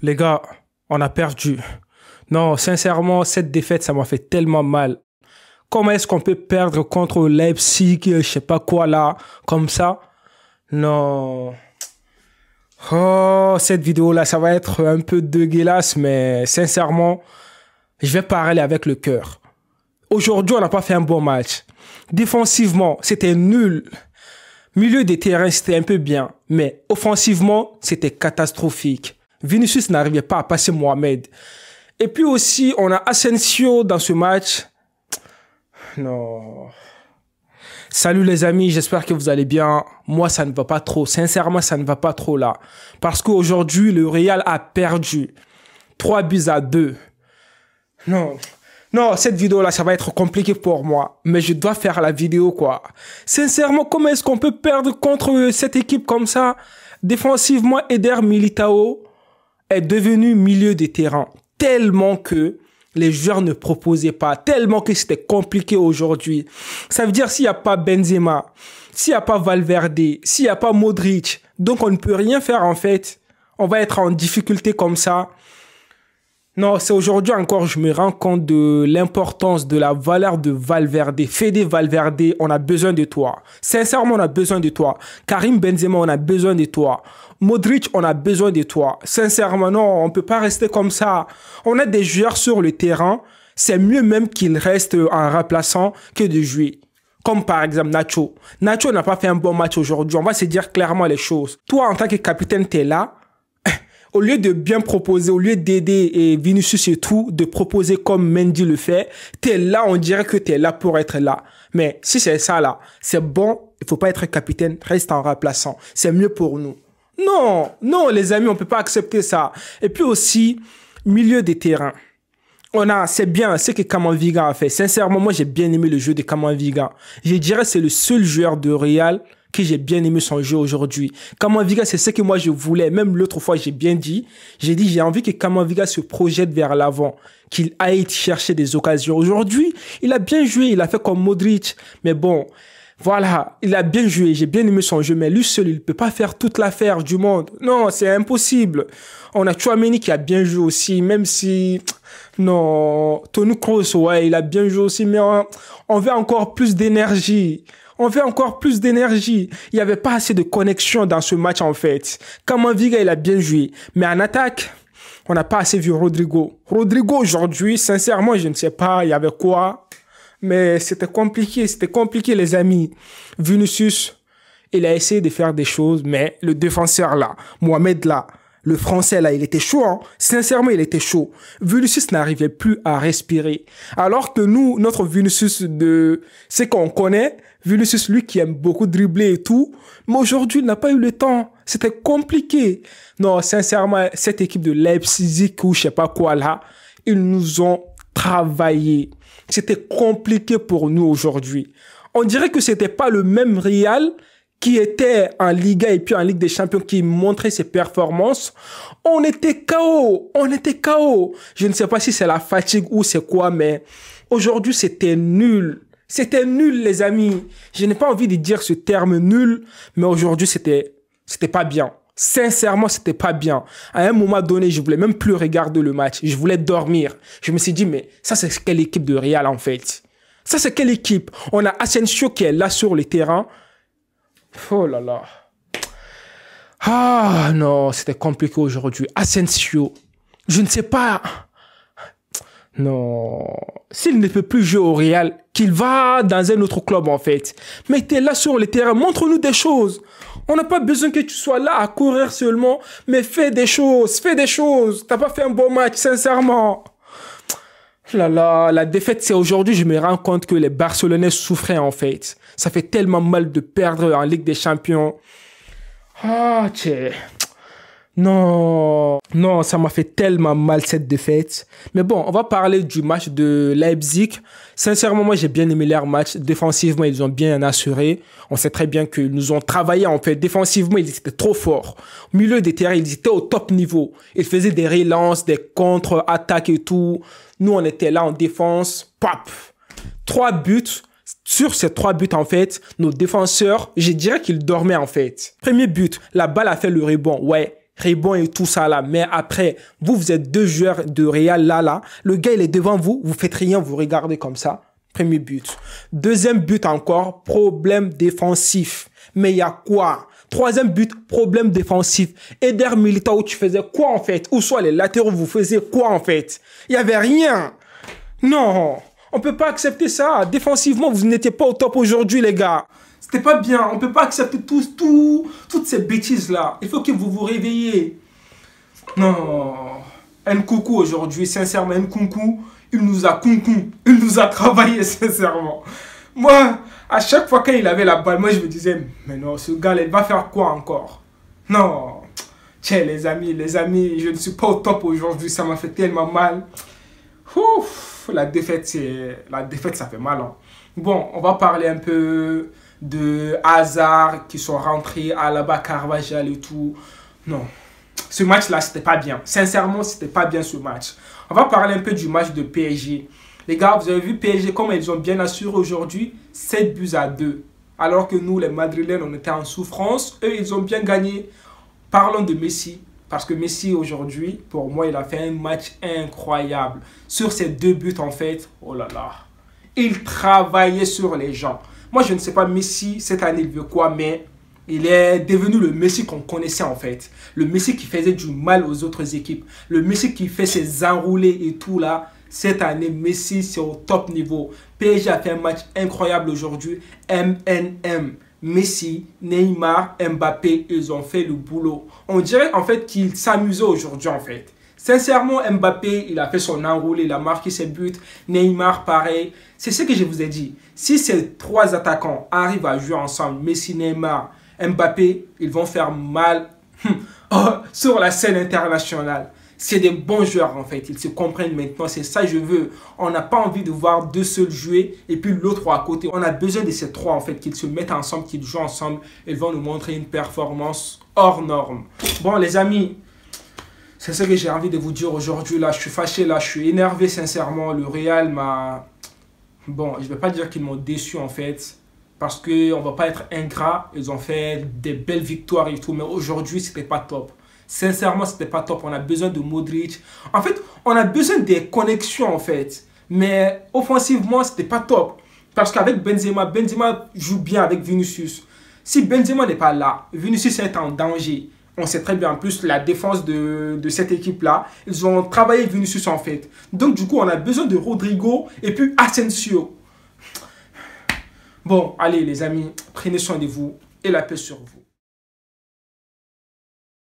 Les gars, on a perdu. Non, sincèrement, cette défaite, ça m'a fait tellement mal. Comment est-ce qu'on peut perdre contre Leipzig, je sais pas quoi là, comme ça? Non. Oh, cette vidéo-là, ça va être un peu dégueulasse, mais sincèrement, je vais parler avec le cœur. Aujourd'hui, on n'a pas fait un bon match. Défensivement, c'était nul. Milieu des terrains, c'était un peu bien, mais offensivement, c'était catastrophique. Vinicius n'arrivait pas à passer Mohamed. Et puis aussi, on a Asensio dans ce match. Non. Salut les amis, j'espère que vous allez bien. Moi, ça ne va pas trop. Sincèrement, ça ne va pas trop là. Parce qu'aujourd'hui, le Real a perdu. 3-2. Non. Non, cette vidéo-là, ça va être compliqué pour moi. Mais je dois faire la vidéo, quoi. Sincèrement, comment est-ce qu'on peut perdre contre cette équipe comme ça? Défensivement, Eder Militao est devenu milieu de terrain. Tellement que les joueurs ne proposaient pas. Tellement que c'était compliqué aujourd'hui. Ça veut dire s'il n'y a pas Benzema, s'il n'y a pas Valverde, s'il n'y a pas Modric, donc on ne peut rien faire en fait. On va être en difficulté comme ça. Non, c'est aujourd'hui encore, je me rends compte de l'importance, de la valeur de Valverde. Fede Valverde, on a besoin de toi. Sincèrement, on a besoin de toi. Karim Benzema, on a besoin de toi. Modric, on a besoin de toi. Sincèrement, non, on peut pas rester comme ça. On a des joueurs sur le terrain. C'est mieux même qu'ils restent en remplaçant que de jouer. Comme par exemple Nacho. Nacho n'a pas fait un bon match aujourd'hui. On va se dire clairement les choses. Toi, en tant que capitaine, t'es là. Au lieu de bien proposer, au lieu d'aider et Vinicius et tout, de proposer comme Mendy le fait, t'es là, on dirait que t'es là pour être là. Mais si c'est ça là, c'est bon, il faut pas être capitaine, reste en remplaçant. C'est mieux pour nous. Non, non les amis, on peut pas accepter ça. Et puis aussi, milieu des terrains. C'est bien ce que Camavinga a fait. Sincèrement, moi j'ai bien aimé le jeu de Camavinga. Je dirais que c'est le seul joueur de Real que j'ai bien aimé son jeu aujourd'hui. Camavinga, c'est ce que moi je voulais. Même l'autre fois, j'ai bien dit. J'ai dit, j'ai envie que Camavinga se projette vers l'avant, qu'il aille chercher des occasions. Aujourd'hui, il a bien joué, il a fait comme Modric. Mais bon, voilà, il a bien joué, j'ai bien aimé son jeu. Mais lui seul, il ne peut pas faire toute l'affaire du monde. Non, c'est impossible. On a Tchouaméni qui a bien joué aussi, même si... Non, Toni Kroos, ouais, il a bien joué aussi, mais on veut encore plus d'énergie. On veut encore plus d'énergie. Il n'y avait pas assez de connexion dans ce match, en fait. Camavinga, il a bien joué. Mais en attaque, on n'a pas assez vu Rodrigo. Rodrigo, aujourd'hui, sincèrement, je ne sais pas, il y avait quoi. Mais c'était compliqué, les amis. Vinicius, il a essayé de faire des choses, mais le défenseur, là, Mohamed, là, le français, là, il était chaud, hein. Sincèrement, il était chaud. Vinicius n'arrivait plus à respirer. Alors que nous, notre Vinicius de ce qu'on connaît, Vinicius, lui qui aime beaucoup dribbler et tout, mais aujourd'hui, il n'a pas eu le temps. C'était compliqué. Non, sincèrement, cette équipe de Leipzig ou je sais pas quoi là, ils nous ont travaillé. C'était compliqué pour nous aujourd'hui. On dirait que c'était pas le même Real qui était en Liga et puis en Ligue des Champions qui montrait ses performances. On était KO. On était KO. Je ne sais pas si c'est la fatigue ou c'est quoi, mais aujourd'hui, c'était nul. C'était nul, les amis. Je n'ai pas envie de dire ce terme nul, mais aujourd'hui, c'était pas bien. Sincèrement, c'était pas bien. À un moment donné, je voulais même plus regarder le match. Je voulais dormir. Je me suis dit, mais ça, c'est quelle équipe de Real, en fait? Ça, c'est quelle équipe? On a Asensio qui est là sur le terrain. Oh là là. Ah non, c'était compliqué aujourd'hui. Asensio, je ne sais pas. Non. S'il ne peut plus jouer au Real, qu'il va dans un autre club en fait. Mais tu es là sur le terrain, montre-nous des choses. On n'a pas besoin que tu sois là à courir seulement, mais fais des choses, fais des choses. T'as pas fait un bon match, sincèrement. Là là, la défaite, c'est aujourd'hui, je me rends compte que les Barcelonais souffraient en fait. Ça fait tellement mal de perdre en Ligue des Champions. Ah, tiens. Non, non, ça m'a fait tellement mal cette défaite. Mais bon, on va parler du match de Leipzig. Sincèrement, moi, j'ai bien aimé leur match. Défensivement, ils ont bien assuré. On sait très bien qu'ils nous ont travaillé en fait. Défensivement, ils étaient trop forts. Au milieu des terrains, ils étaient au top niveau. Ils faisaient des relances, des contre-attaques et tout. Nous, on était là en défense. Pap! 3 buts. Sur ces 3 buts, en fait, nos défenseurs, je dirais qu'ils dormaient en fait. Premier but, la balle a fait le rebond. Ouais. rebond et tout ça là. Mais après, vous êtes deux joueurs de Real là. Le gars, il est devant vous. Vous faites rien, vous regardez comme ça. Premier but. Deuxième but encore, problème défensif. Mais il y a quoi? Troisième but, problème défensif. Eder Militao, tu faisais quoi en fait? Ou soit les latéraux, vous faisiez quoi en fait? Il n'y avait rien. Non, on peut pas accepter ça. Défensivement, vous n'étiez pas au top aujourd'hui, les gars. C'était pas bien. On peut pas accepter toutes ces bêtises là. Il faut que vous vous réveillez. Non. Nkunku aujourd'hui, sincèrement, Nkunku, il nous a coucou. Il nous a travaillé, sincèrement. Moi, à chaque fois qu'il avait la balle, moi je me disais, mais non, ce gars-là, il va faire quoi encore? Non. Tiens, les amis, je ne suis pas au top aujourd'hui. Ça m'a fait tellement mal. Ouf, la défaite, ça fait mal. Hein. Bon, on va parler un peu de Hazard qui sont rentrés, Alaba, Carvajal et tout. Non, ce match-là, c'était pas bien. Sincèrement, c'était pas bien ce match. On va parler un peu du match de PSG. Les gars, vous avez vu PSG, comme ils ont bien assuré aujourd'hui, 7-2. Alors que nous, les Madrilènes, on était en souffrance. Eux, ils ont bien gagné. Parlons de Messi. Parce que Messi, aujourd'hui, pour moi, il a fait un match incroyable. Sur ces 2 buts, en fait, oh là là. Il travaillait sur les gens. Moi, je ne sais pas Messi, cette année, il veut quoi, mais il est devenu le Messi qu'on connaissait, en fait. Le Messi qui faisait du mal aux autres équipes. Le Messi qui fait ses enroulés et tout, là. Cette année, Messi, c'est au top niveau. PSG a fait un match incroyable aujourd'hui. MNM. Messi, Neymar, Mbappé, ils ont fait le boulot. On dirait en fait qu'ils s'amusaient aujourd'hui en fait. Sincèrement, Mbappé, il a fait son enroulé, il a marqué ses buts. Neymar, pareil. C'est ce que je vous ai dit. Si ces 3 attaquants arrivent à jouer ensemble, Messi, Neymar, Mbappé, ils vont faire mal sur la scène internationale. C'est des bons joueurs en fait, ils se comprennent maintenant, c'est ça que je veux. On n'a pas envie de voir 2 seuls jouer et puis l'autre à côté. On a besoin de ces 3 en fait, qu'ils se mettent ensemble, qu'ils jouent ensemble. Ils vont nous montrer une performance hors norme. Bon les amis, c'est ce que j'ai envie de vous dire aujourd'hui. Là, je suis fâché, là, je suis énervé sincèrement. Le Real m'a... Bon, je ne vais pas dire qu'ils m'ont déçu en fait. Parce qu'on ne va pas être ingrat. Ils ont fait des belles victoires et tout. Mais aujourd'hui, c'était pas top. Sincèrement, c'était pas top. On a besoin de Modric. En fait, on a besoin des connexions, en fait. Mais offensivement, c'était pas top. Parce qu'avec Benzema joue bien avec Vinicius. Si Benzema n'est pas là, Vinicius est en danger. On sait très bien, en plus, la défense de cette équipe-là, ils ont travaillé Vinicius, en fait. Donc, du coup, on a besoin de Rodrigo et puis Asensio. Bon, allez, les amis, prenez soin de vous et la paix sur vous.